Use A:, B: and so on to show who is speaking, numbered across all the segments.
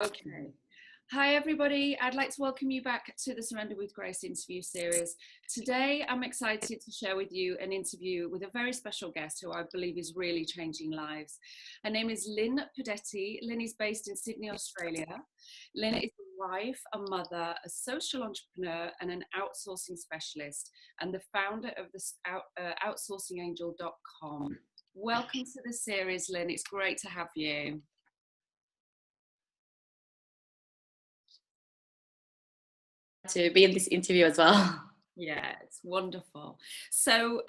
A: Okay. Hi, everybody. I'd like to welcome you back to the Surrender with Grace interview series. Today, I'm excited to share with you an interview with a very special guest who I believe is really changing lives. Her name is Lynn Podetti. Lynn is based in Sydney, Australia. Lynn is a wife, a mother, a social entrepreneur, and an outsourcing specialist, and the founder of the OutsourcingAngel.com. Welcome to the series, Lynn. It's great to have you.
B: To be in this interview as well.
A: Yeah, it's wonderful. So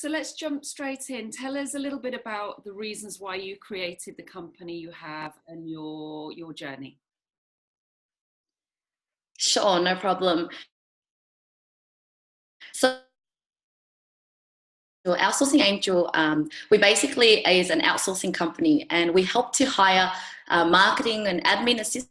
A: let's jump straight in. Tell us a little bit about the reasons why you created the company you have and your journey.
B: Sure, no problem. So Outsourcing Angel, we basically is an outsourcing company, and we help to hire marketing and admin assistants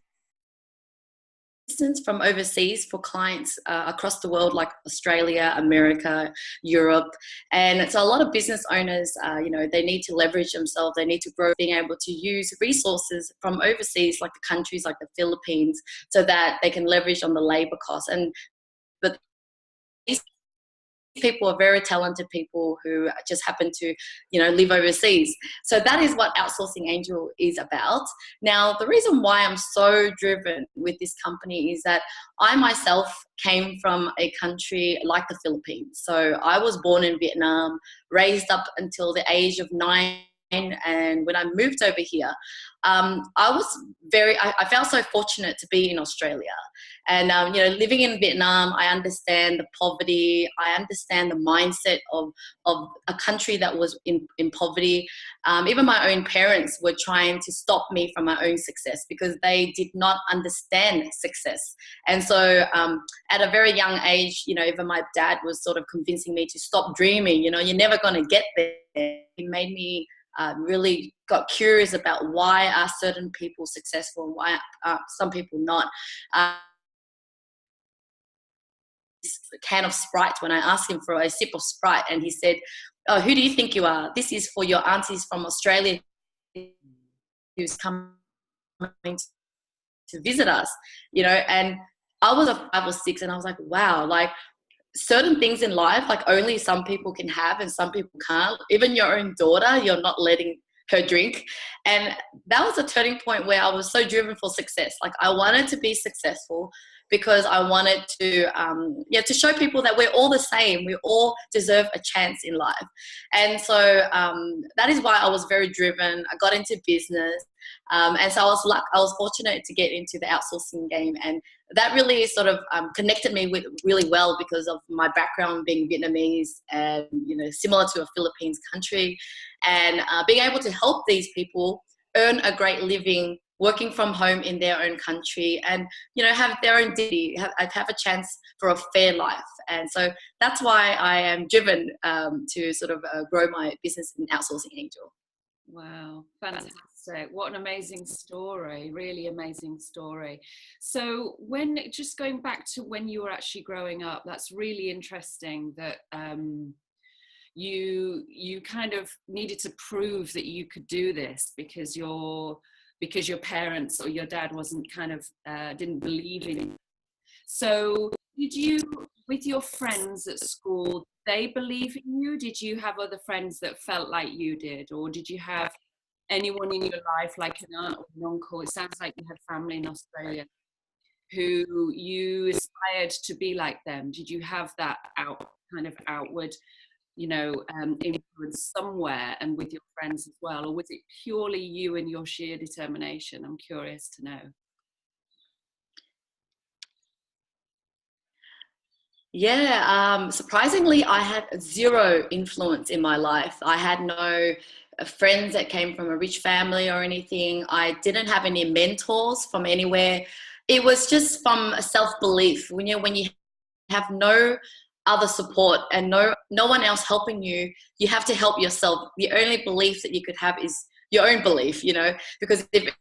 B: from overseas for clients across the world, like Australia, America, Europe. And so a lot of business owners, they need to leverage themselves. They need to grow, being able to use resources from overseas, like the countries like the Philippines, so that they can leverage on the labor costs. But these people are very talented people who just happen to live overseas. So that is what Outsourcing Angel is about. Now, the reason why I'm so driven with this company is that I myself came from a country like the Philippines. So I was born in Vietnam, raised up until the age of 9, and when I moved over here, I felt so fortunate to be in Australia. And living in Vietnam, I understand the poverty. I understand the mindset of a country that was in poverty. Even my own parents were trying to stop me from my own success because they did not understand success. And so at a very young age, even my dad was sort of convincing me to stop dreaming. You're never going to get there. It made me really got curious about why are certain people successful and why are some people not. A can of Sprite when I asked him for a sip of Sprite, and he said, "Oh, who do you think you are? This is for your aunties from Australia who's coming to visit us," And I was a 5 or 6, and I was like, wow, like certain things in life, like only some people can have and some people can't. Even your own daughter, you're not letting her drink. And that was a turning point where I was so driven for success. Like I wanted to be successful because I wanted to show people that we're all the same. We all deserve a chance in life. And so that is why I was very driven. I got into business. And so I was fortunate to get into the outsourcing game, and that really sort of connected me with really well because of my background being Vietnamese and similar to a Philippines country, and being able to help these people earn a great living working from home in their own country, and have their own dignity, have a chance for a fair life. And so that's why I am driven to sort of grow my business in Outsourcing Angel.
A: Wow, fantastic. What an amazing story, really amazing story. So just going back to when you were actually growing up, that's really interesting that you kind of needed to prove that you could do this because your parents or your dad wasn't kind of didn't believe in you. So did you, with your friends at school, they believe in you? Did you have other friends that felt like you did, or did you have anyone in your life like an aunt or an uncle? It sounds like you had family in Australia who you aspired to be like them. Did you have that outward influence somewhere and with your friends as well, or was it purely you and your sheer determination? I'm curious to know.
B: Yeah, surprisingly, I had zero influence in my life. I had no friends that came from a rich family or anything. I didn't have any mentors from anywhere. It was just from a self-belief. When you have no other support and no one else helping you, you have to help yourself. The only belief that you could have is your own belief, because if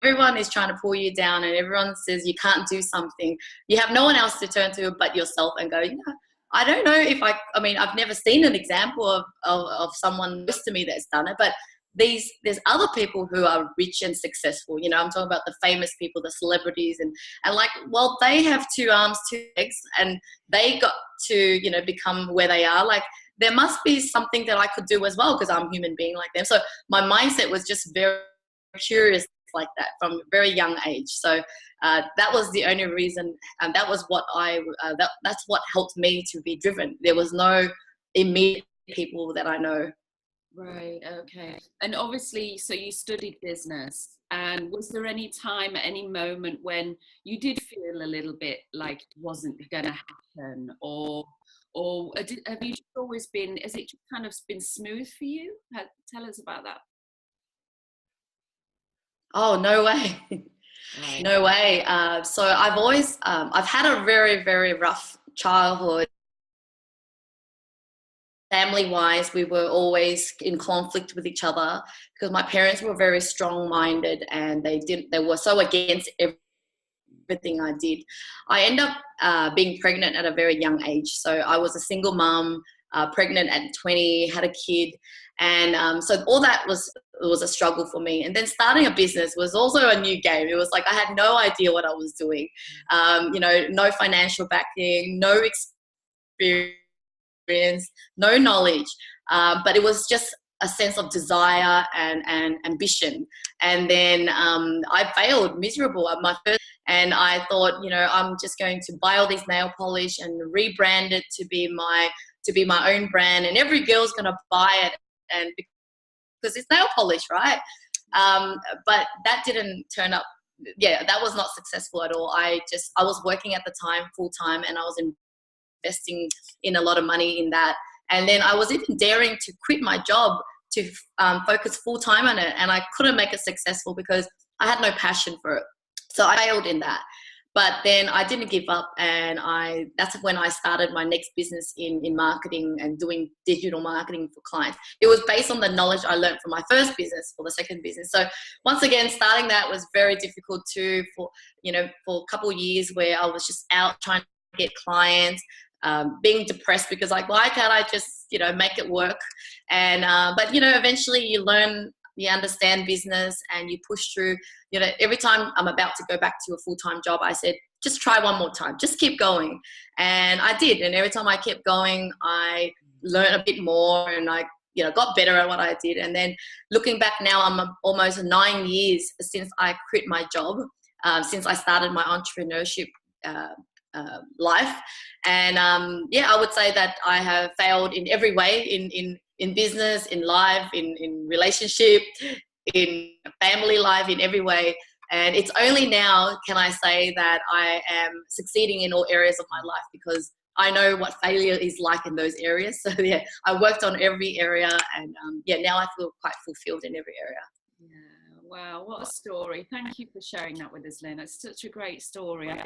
B: everyone is trying to pull you down and everyone says you can't do something, you have no one else to turn to but yourself and go, I don't know if I mean, I've never seen an example of someone close to me that's done it, but there's other people who are rich and successful. You know, I'm talking about the famous people, the celebrities, and like, well, they have two arms, two legs, and they got to, you know, become where they are. Like, there must be something that I could do as well, because I'm a human being like them. So my mindset was just very curious like that from a very young age. So that was the only reason, and that was what that's what helped me to be driven. There was no immediate people that I know.
A: Right, okay. And obviously, so you studied business, and was there any time at any moment when you did feel a little bit like it wasn't going to happen, have you just always been, has it just kind of been smooth for you? Tell us about that.
B: Oh, no way.
A: Right.
B: No way. So I've always, I've had a very, very rough childhood. Family-wise, we were always in conflict with each other because my parents were very strong-minded, and they were so against everything I did. I ended up being pregnant at a very young age. So I was a single mom, pregnant at 20, had a kid. And so all that was a struggle for me. And then starting a business was also a new game. It was like I had no idea what I was doing. You know, no financial backing, no experience, no knowledge, but it was just a sense of desire and ambition. And then I failed miserable at my first, and I thought, you know, I'm just going to buy all these nail polish and rebrand it to be my own brand, and every girl's going to buy it, and because it's nail polish, right? But that didn't turn up. Yeah, that was not successful at all. I was working at the time full time, and I was investing in a lot of money in that. And then I was even daring to quit my job to focus full time on it. And I couldn't make it successful because I had no passion for it. So I failed in that. But then I didn't give up, and that's when I started my next business in marketing and doing digital marketing for clients. It was based on the knowledge I learned from my first business for the second business. So once again, starting that was very difficult too, for a couple of years where I was just out trying to get clients, being depressed because like, why can't I just, make it work? And, but, eventually you learn, you understand business, and you push through. Every time I'm about to go back to a full-time job, I said, just try one more time, just keep going. And I did. And every time I kept going, I learned a bit more, and I, got better at what I did. And then looking back now, I'm almost 9 years since I quit my job, since I started my entrepreneurship life. And I would say that I have failed in every way, in business, in life, in relationship, in family life, in every way. And it's only now can I say that I am succeeding in all areas of my life, because I know what failure is like in those areas. So yeah, I worked on every area, and now I feel quite fulfilled in every area.
A: Yeah, wow, what a story. Thank you for sharing that with us, Lynn. It's such a great story. I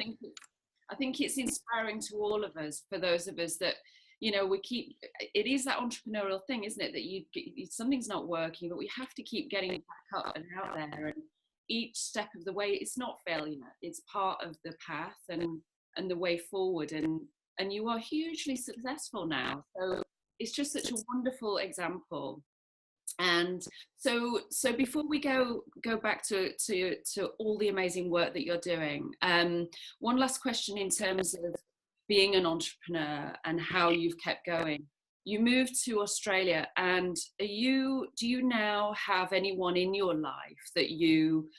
A: think it's inspiring to all of us, for those of us that, it is that entrepreneurial thing, isn't it? That something's not working, but we have to keep getting back up and out there. And each step of the way, it's not failure. It's part of the path and the way forward. And you are hugely successful now. So it's just such a wonderful example. And so before we go back to all the amazing work that you're doing, one last question in terms of being an entrepreneur and how you've kept going. You moved to Australia, and do you now have anyone in your life that you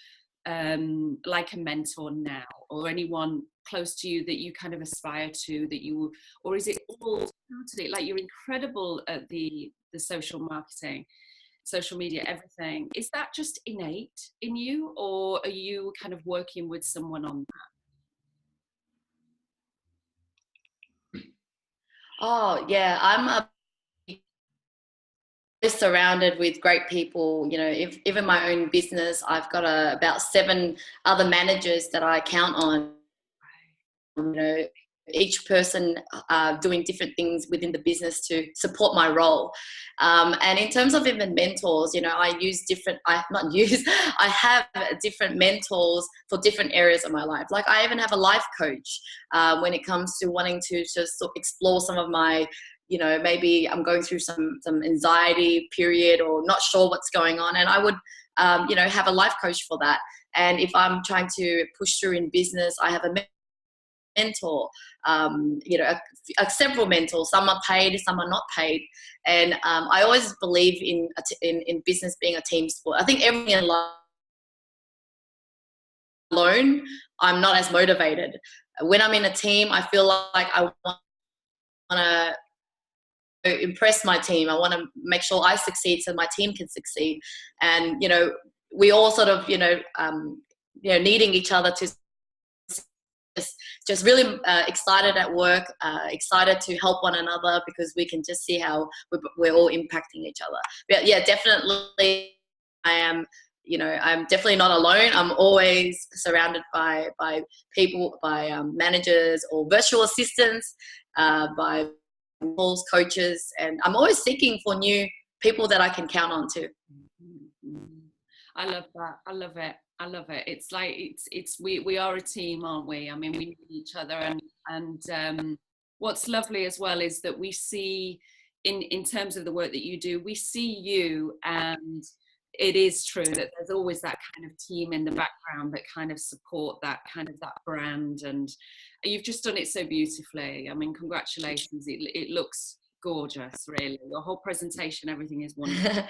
A: like a mentor now, or anyone close to you that you kind of aspire to, or is it all totally like you're incredible at the social marketing, social media, everything? Is that just innate in you, or are you kind of working with someone on that?
B: Oh yeah, I'm surrounded with great people. If even my own business, I've got about 7 other managers that I count on. Each person doing different things within the business to support my role. And in terms of even mentors, I have different mentors for different areas of my life. Like I even have a life coach when it comes to wanting to just explore some of my you know, maybe I'm going through some anxiety period or not sure what's going on, and I would you know, have a life coach for that. And if I'm trying to push through in business, I have a mentor, you know, several mentors. Some are paid, some are not paid. And I always believe in business being a team sport. I think everything in life alone, I'm not as motivated. When I'm in a team, I feel like I want to impress my team. I want to make sure I succeed so my team can succeed. And, you know, we all sort of, you know, needing each other to just really excited at work, excited to help one another, because we can just see how we're all impacting each other. But yeah, definitely I am, you know, I'm definitely not alone. I'm always surrounded by people, by managers or virtual assistants, by coaches, and I'm always seeking for new people that I can count on too.
A: I love that. I love it. I love it. It's like we are a team, aren't we? I mean, we need each other, and what's lovely as well is that we see in terms of the work that you do, we see you, and it is true that there's always that kind of team in the background that kind of support that brand, and you've just done it so beautifully. I mean, congratulations. It looks gorgeous, really. Your whole presentation, everything is wonderful.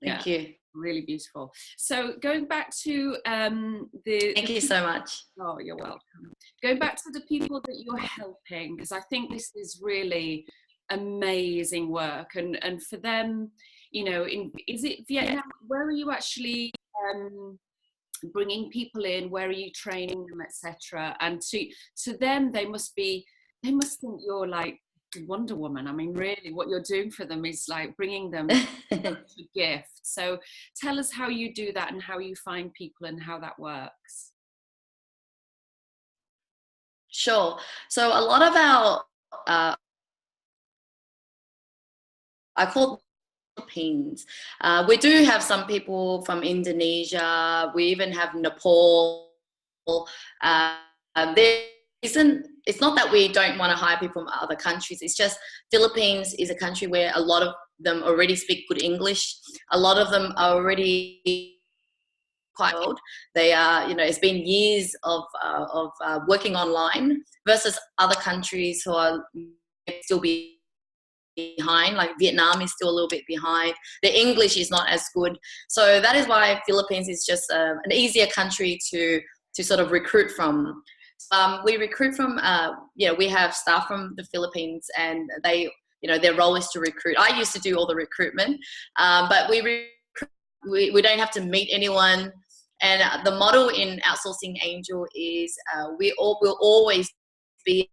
B: Thank you.
A: Really beautiful. So going back to
B: Thank you so much.
A: Oh, you're welcome. Going back to the people that you're helping, because I think this is really amazing work, and for them, you know, is it Vietnam? Where are you actually bringing people in? Where are you training them, etc.? And to them, they must think you're like Wonder Woman. I mean, really, what you're doing for them is like bringing them a gift. So tell us how you do that and how you find people and how that works.
B: Sure. So a lot of our I call Philippines. We do have some people from Indonesia. We even have Nepal. There isn't. It's not that we don't want to hire people from other countries. It's just Philippines is a country where a lot of them already speak good English. A lot of them are already quite old. They are, you know, it's been years of working online versus other countries who are still behind. Like Vietnam is still a little bit behind. The English is not as good. So that is why Philippines is just an easier country to sort of recruit from. We recruit from, we have staff from the Philippines, and they, you know, their role is to recruit. I used to do all the recruitment, but we don't have to meet anyone. And the model in Outsourcing Angel is will always be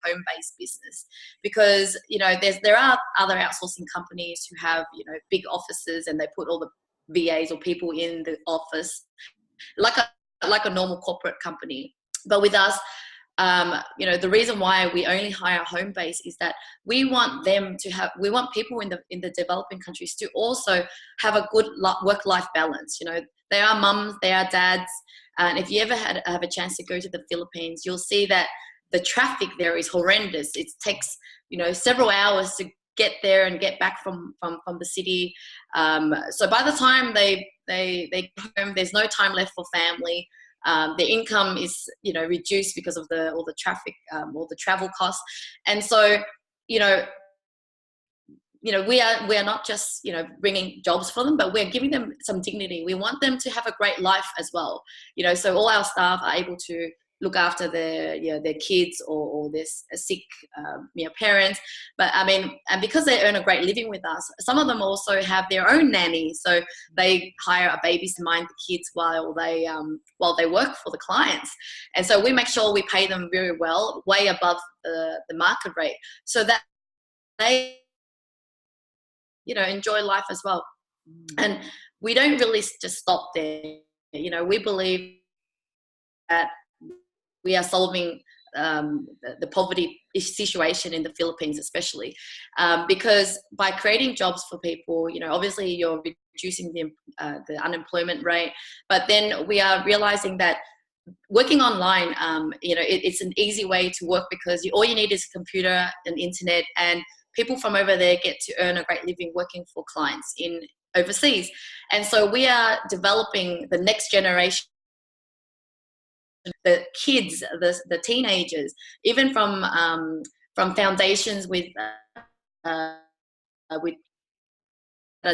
B: home-based business, because, you know, there are other outsourcing companies who have, you know, big offices, and they put all the VAs or people in the office like a normal corporate company. But with us, you know, the reason why we only hire home base is that we want people in the developing countries to also have a good work-life balance. You know, they are mums, they are dads, and if you ever have a chance to go to the Philippines, you'll see that the traffic there is horrendous. It takes, you know, several hours to get there and get back from the city. So by the time they go home, there's no time left for family. Their income is, you know, reduced because of all the traffic, all the travel costs. And so, you know, we are not just, you know, bringing jobs for them, but we're giving them some dignity. We want them to have a great life as well. You know, so all our staff are able to look after their kids or their sick parents. But I mean, and because they earn a great living with us, some of them also have their own nannies, so they hire a baby to mind the kids while they work for the clients. And so we make sure we pay them very well, way above the market rate, so that they, you know, enjoy life as well. And we don't really just stop there. You know, we believe that we are solving the poverty situation in the Philippines, especially because by creating jobs for people, you know, obviously you're reducing the unemployment rate, but then we are realizing that working online, it's an easy way to work because all you need is a computer and internet, and people from over there get to earn a great living working for clients in overseas. And so we are developing the next generation, the kids, the teenagers, even from foundations with are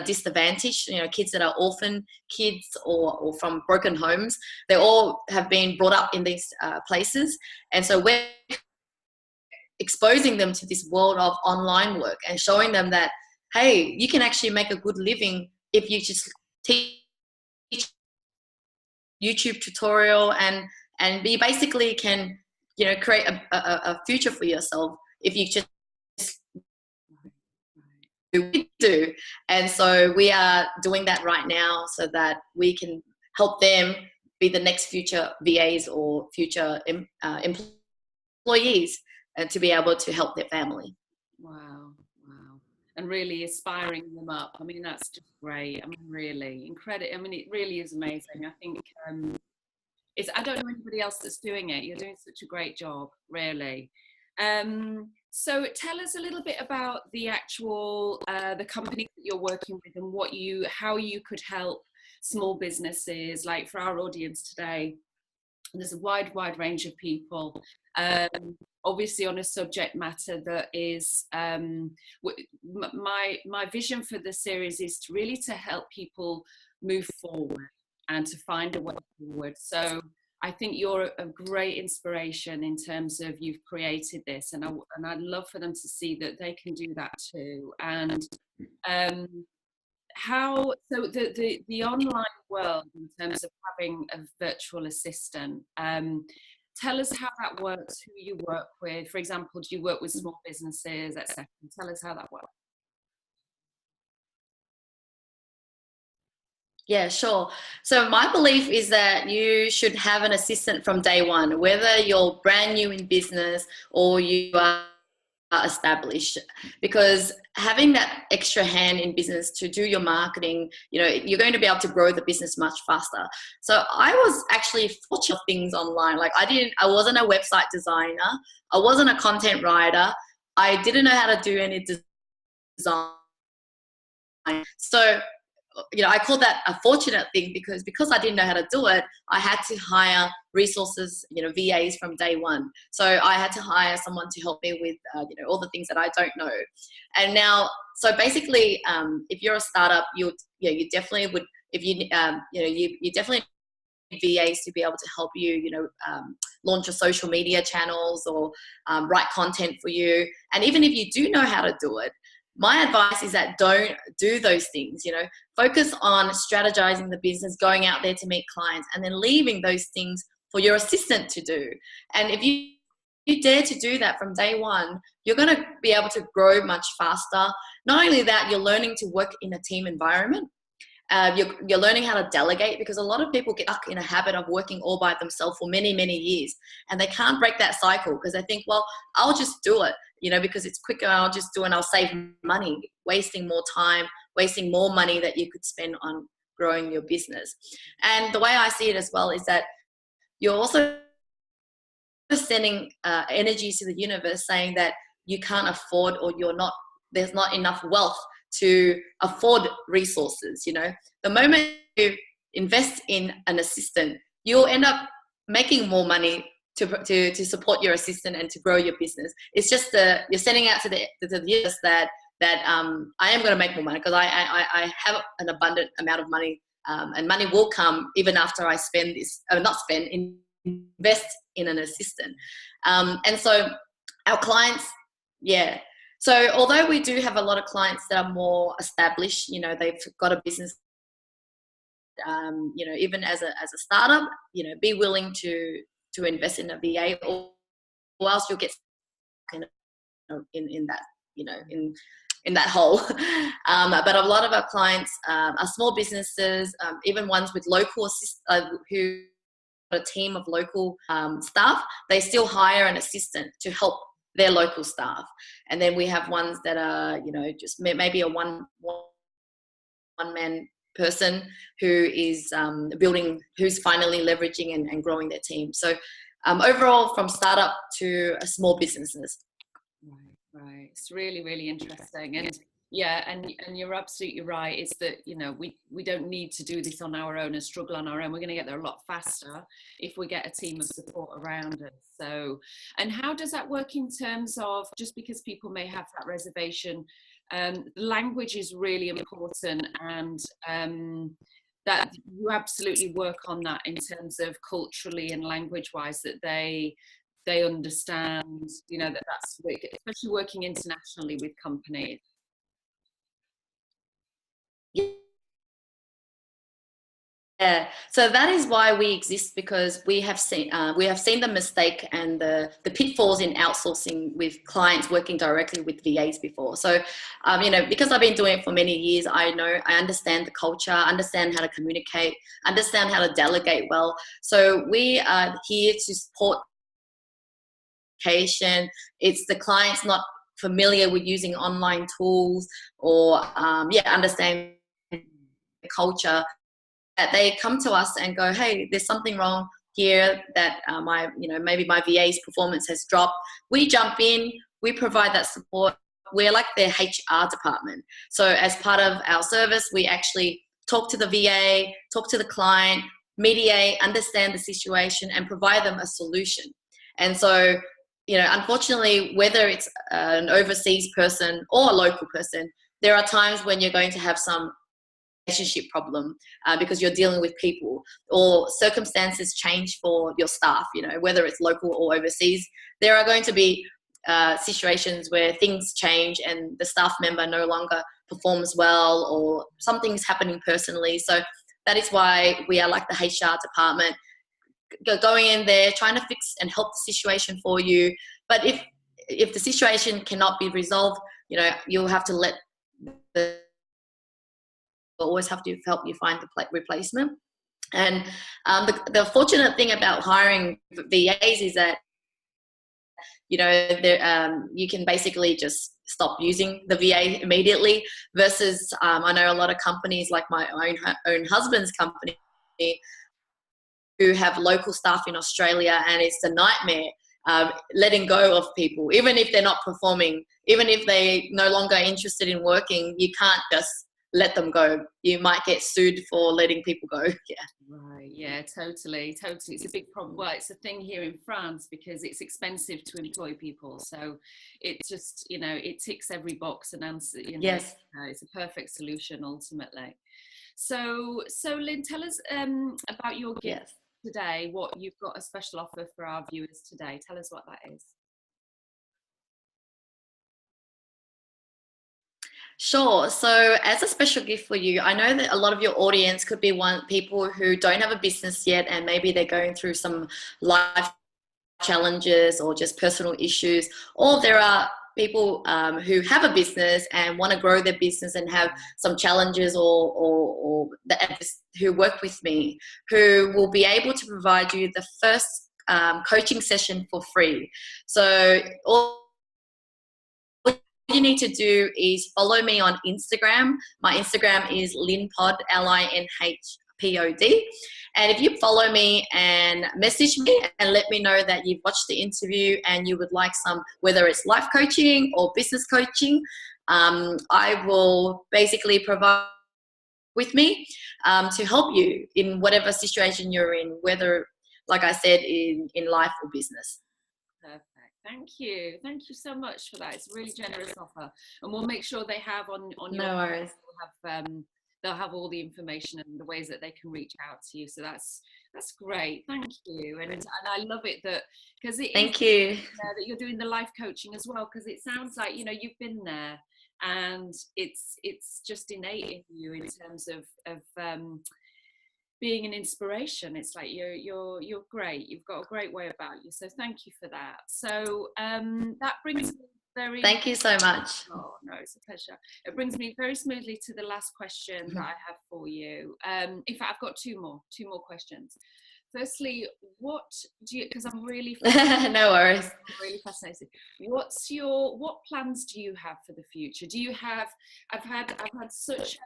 B: disadvantaged, kids that are orphan kids or from broken homes. They all have been brought up in these places. And so we're exposing them to this world of online work and showing them that, hey, you can actually make a good living if you just teach YouTube tutorial, and you basically can, create a future for yourself if you just do. And so we are doing that right now so that we can help them be the next future VAs or future employees, and to be able to help their family.
A: Wow. And really aspiring them up. I mean, that's just great. I mean, really incredible. I mean, it really is amazing. I think I don't know anybody else that's doing it. You're doing such a great job, really. So tell us a little bit about the actual the company that you're working with, and how you could help small businesses. Like for our audience today, there's a wide range of people, obviously on a subject matter that is my vision for the series is really to help people move forward and to find a way forward. So I think you're a great inspiration in terms of you've created this, and I'd love for them to see that they can do that too. And so the online world in terms of having a virtual assistant, tell us how that works, who you work with. For example, do you work with small businesses, etc.? Tell us how that works.
B: Yeah, sure. So my belief is that you should have an assistant from day one, whether you're brand new in business or you are established, because having that extra hand in business to do your marketing, you're going to be able to grow the business much faster. So I was actually fortunate things online. Like I wasn't a website designer. I wasn't a content writer. I didn't know how to do any design. So I call that a fortunate thing because I didn't know how to do it. I had to hire resources, VAs from day one. So I had to hire someone to help me with, all the things that I don't know. And now, so basically, if you're a startup, you definitely would, if you definitely need VAs to be able to help you, launch your social media channels or write content for you. And even if you do know how to do it, my advice is that don't do those things. Focus on strategizing the business, going out there to meet clients, and then leaving those things for your assistant to do. And if you dare to do that from day one, you're going to be able to grow much faster. Not only that, you're learning to work in a team environment. You're learning how to delegate, because a lot of people get stuck in a habit of working all by themselves for many, many years, and they can't break that cycle because they think, well, I'll just do it, because it's quicker, I'll just do it and I'll save money, wasting more time, wasting more money that you could spend on growing your business. And the way I see it as well is that you're also sending energies to the universe saying that you can't afford, or there's not enough wealth to afford resources. The moment you invest in an assistant, you'll end up making more money to support your assistant and to grow your business. It's just you're sending out to the universe that I am going to make more money because I have an abundant amount of money, and money will come even after I invest in an assistant. And so our clients, yeah. So although we do have a lot of clients that are more established, they've got a business, even as a startup, be willing to invest in a VA, or else you'll get in that, in that hole. But a lot of our clients are small businesses, even ones with local who a team of local staff. They still hire an assistant to help their local staff. And then we have ones that are, just maybe a one-man person who is who's finally leveraging and growing their team. So overall, from startup to small businesses.
A: Right. It's really, really interesting. And yeah, and you're absolutely right. It's that, you know, we don't need to do this on our own and struggle on our own. We're going to get there a lot faster if we get a team of support around us. So, and how does that work in terms of, just because people may have that reservation, language is really important, and that you absolutely work on that in terms of culturally and language wise, that they understand, you know, that's, especially working internationally with companies.
B: Yeah, so that is why we exist, because we have seen the mistake and the pitfalls in outsourcing with clients working directly with VAs before. So, you know, because I've been doing it for many years, I understand the culture, understand how to communicate, understand how to delegate well. So we are here to support education. It's the clients not familiar with using online tools or understand the culture, that they come to us and go, hey, there's something wrong here, that maybe my VA's performance has dropped. We jump in, we provide that support. We're like their HR department. So as part of our service, we actually talk to the VA, talk to the client, mediate, understand the situation, and provide them a solution. And so, you know, unfortunately, whether it's an overseas person or a local person, there are times when you're going to have some relationship problem because you're dealing with people, or circumstances change for your staff, you know, whether it's local or overseas. There are going to be situations where things change and the staff member no longer performs well, or something's happening personally. So that is why we are like the HR department, going in there, trying to fix and help the situation for you. But if the situation cannot be resolved, you know, you'll have to let the always have to help you find the replacement. And the fortunate thing about hiring VAs is that, you know, you can basically just stop using the VA immediately, versus I know a lot of companies like my own husband's company who have local staff in Australia, and it's a nightmare letting go of people, even if they're not performing, even if they're no longer interested in working. You can't just let them go. You might get sued for letting people go. Yeah.
A: Right. Yeah, totally. It's a big problem. Well, it's a thing here in France because it's expensive to employ people. So it just, you know, it ticks every box and answer, you know,
B: yes.
A: It's a perfect solution ultimately. So Lynn, tell us about your gift today, what you've got a special offer for our viewers today. Tell us what that is.
B: Sure. So as a special gift for you, I know that a lot of your audience could be people who don't have a business yet, and maybe they're going through some life challenges or just personal issues, or there are people who have a business and want to grow their business and have some challenges, or who work with me, who will be able to provide you the first coaching session for free. So all you need to do is follow me on Instagram. My Instagram is linhpod, LINHPOD. And if you follow me and message me and let me know that you've watched the interview and you would like some, whether it's life coaching or business coaching, I will basically provide with me to help you in whatever situation you're in, whether, like I said, in life or business.
A: Perfect. Thank you so much for that. It's a really generous offer, and we'll make sure they have on your
B: no worries.
A: They'll have all the information and the ways that they can reach out to you. So that's great. Thank you. And I love it that, because
B: thank you
A: that you're doing the life coaching as well, because it sounds like, you know, you've been there, and it's just innate in you in terms of being an inspiration. It's like you're great. You've got a great way about you. So thank you for that. So that brings me
B: Thank you so much.
A: Oh no, it's a pleasure. It brings me very smoothly to the last question that I have for you. In fact, I've got two more questions. Firstly, what do you, because I'm really
B: no worries.
A: I'm really fascinated. What plans do you have for the future? Do you have, I've had such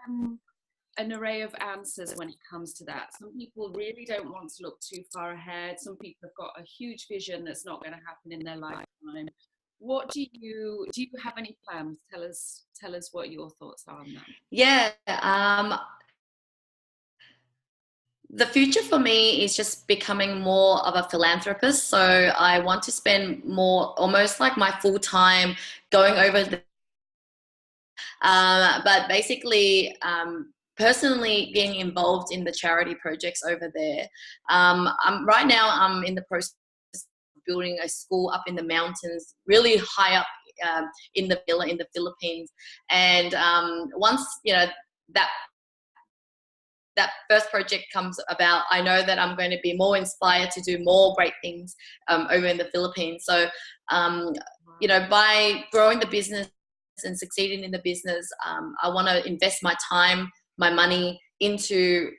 A: an array of answers when it comes to that. Some people really don't want to look too far ahead. Some people have got a huge vision that's not going to happen in their lifetime. What do you have any plans? Tell us what your thoughts are on that.
B: Yeah, the future for me is just becoming more of a philanthropist. So I want to spend more, almost like my full time, going over the but basically, personally being involved in the charity projects over there. Right now I'm in the process of building a school up in the mountains, really high up in the villa in the Philippines. And once that that first project comes about, I know that I'm going to be more inspired to do more great things over in the Philippines. So, by growing the business and succeeding in the business, I want to invest my time, my money into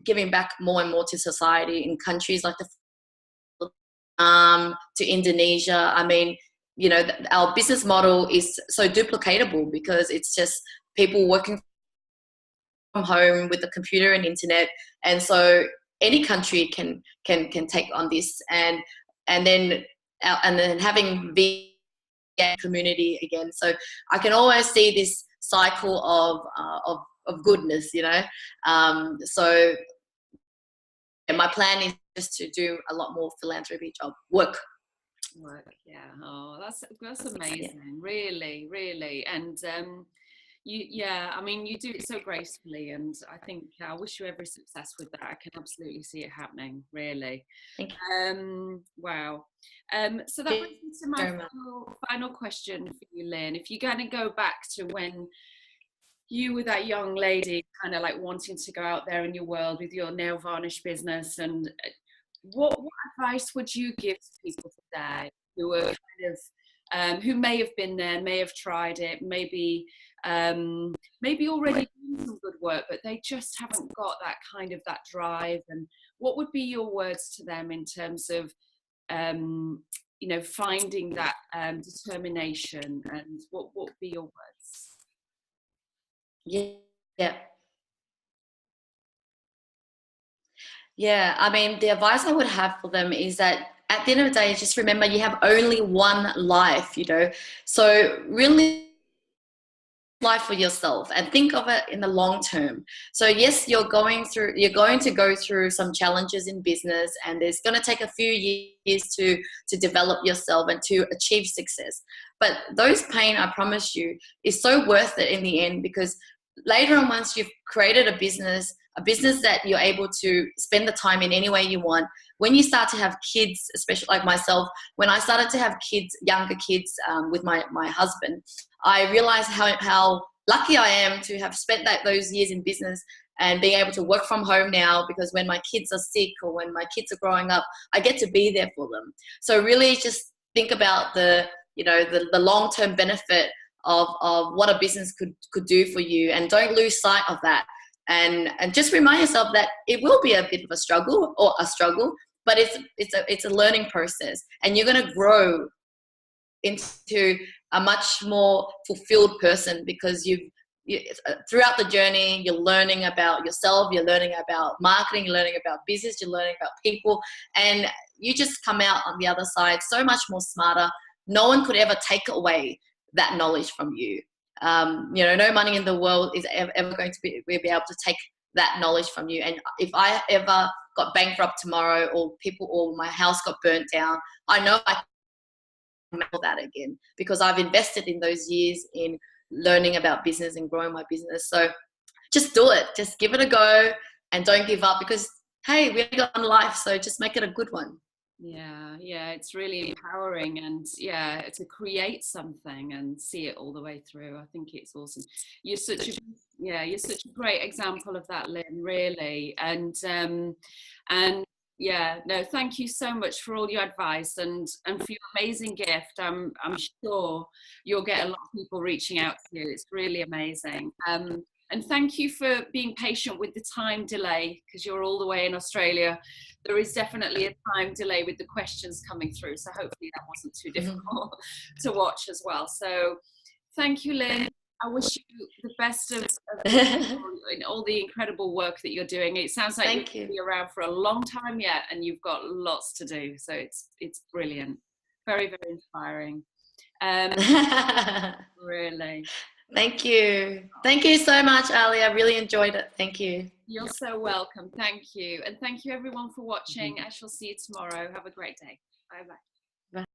B: giving back more and more to society in countries like to Indonesia. I mean, our business model is so duplicatable because it's just people working from home with the computer and internet, and so any country can take on this, and then having the community again. So I can always see this cycle of goodness, so my plan is just to do a lot more philanthropy work.
A: Yeah. Oh, that's amazing. Really, really. And I mean, you do it so gracefully, and I wish you every success with that. I can absolutely see it happening, really.
B: Thank you.
A: Wow. So that brings me to my final question for you, Lynn. If you're going to go back to when you were that young lady, kind of like wanting to go out there in your world with your nail varnish business, and what advice would you give to people today who are who may have been there, may have tried it, maybe already doing some good work, but they just haven't got that drive? And what would be your words to them in terms of finding that determination, and what would be your words?
B: Yeah, I mean, the advice I would have for them is that at the end of the day, just remember you have only one life, so really life for yourself and think of it in the long term. So yes, you're going to go through some challenges in business, and it's going to take a few years to develop yourself and to achieve success. But those pain, I promise you, is so worth it in the end, because later on, once you've created a business that you're able to spend the time in any way you want, when you start to have kids, especially like myself, when I started to have younger kids with my husband, I realized how lucky I am to have spent those years in business and being able to work from home now, because when my kids are sick or when my kids are growing up, I get to be there for them. So really just think about the long-term benefit of what a business could do for you, and don't lose sight of that. And just remind yourself that it will be a bit of a struggle, but it's a learning process, and you're going to grow into a much more fulfilled person, because you throughout the journey you're learning about yourself, you're learning about marketing, you're learning about business, you're learning about people, and you just come out on the other side so much more smarter. No one could ever take away that knowledge from you. No money in the world is ever going to be able to take that knowledge from you. And if I ever got bankrupt tomorrow, or my house got burnt down, I know I can make that again, because I've invested in those years in learning about business and growing my business. So just do it, just give it a go, and don't give up, because hey, we only got one life, so just make it a good one.
A: Yeah, it's really empowering, and to create something and see it all the way through. I think it's awesome. You're such a great example of that, Lynn, really. And thank you so much for all your advice and for your amazing gift. I'm sure you'll get a lot of people reaching out to you. It's really amazing. And thank you for being patient with the time delay, because you're all the way in Australia. There is definitely a time delay with the questions coming through, so hopefully that wasn't too difficult to watch as well. So thank you, Lynn. I wish you the best of in all the incredible work that you're doing. It sounds like
B: Thank
A: you're
B: you.
A: going to be around for a long time yet, and you've got lots to do. So it's brilliant, very, very inspiring. Really.
B: Thank you. Thank you so much, Ali. I really enjoyed it. Thank you.
A: You're so welcome. Thank you. And thank you everyone for watching. I shall see you tomorrow. Have a great day. Bye bye.